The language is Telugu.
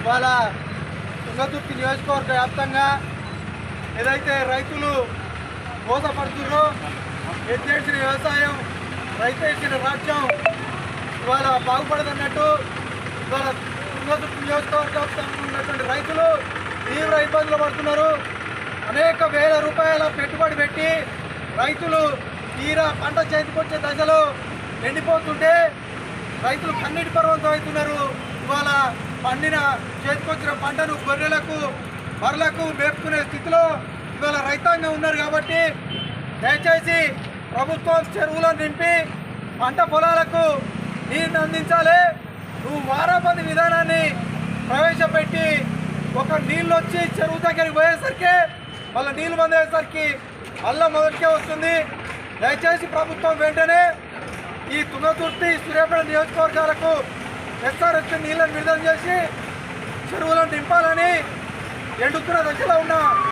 ఇవాళ తుంగతుర్తి నియోజకవర్గ వ్యాప్తంగా ఏదైతే రైతులు మోసపడుతున్నారో ఎత్తేసిన వ్యవసాయం రైతేసిన రాజ్యం ఇవాళ బాగుపడదన్నట్టు ఇవాళ తుంగతుర్తి నియోజకవర్గం ఉన్నటువంటి రైతులు తీవ్ర ఇబ్బందులు పడుతున్నారు. అనేక వేల రూపాయల పెట్టుబడి పెట్టి రైతులు తీరా పంట చేతికొచ్చే దశలో ఎండిపోతుంటే రైతులు కన్నీటి పర్వంతం అవుతున్నారు. ఇవాళ పండిన చేతికొచ్చిన పంటను గొర్రెలకు బర్రెలకు మేపుకునే స్థితిలో ఇవాళ రైతాంగం ఉన్నారు. కాబట్టి దయచేసి ప్రభుత్వం చెరువులను నింపి పంట పొలాలకు నీరుని అందించాలి. నువ్వు వారాబంది విధానాన్ని ప్రవేశపెట్టి ఒక నీళ్ళు వచ్చి చెరువు దగ్గరికి పోయేసరికి మళ్ళీ నీళ్ళు బంద్ అయ్యేసరికి మళ్ళీ మొదటికే వస్తుంది. దయచేసి ప్రభుత్వం వెంటనే ఈ తుంగతుర్తి సూర్యాపేట నియోజకవర్గాలకు ఎస్ఆర్ఎస్ నీళ్ళను విడుదల చేసి చెరువులను నింపాలని ఎండుతున్న దశలో ఉన్న